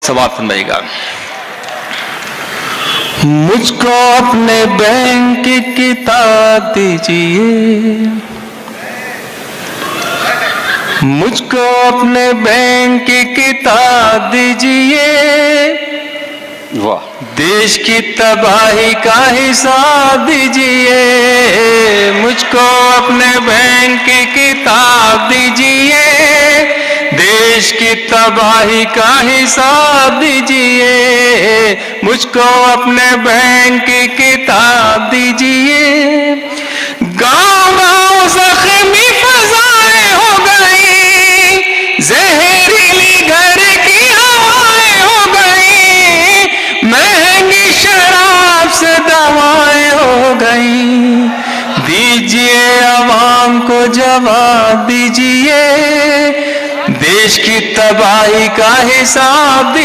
सवाल फरमाइएगा। मुझको अपने बैंक की किताब दीजिए, मुझको अपने बैंक की किताब दीजिए, वाह। देश की तबाही का हिसाब दीजिए, मुझको अपने बैंक की किताब दीजिए, देश की तबाही का हिसाब दीजिए, मुझको अपने बैंक की किताब दीजिए। गाँव गाँव जख्मी फजाएं हो गई, जहरीली घर की हवाएं हो गई, महंगी शराब से दवाएं हो गई, दीजिए आवाम को जवाब दीजिए, देश की तबाही का हिसाब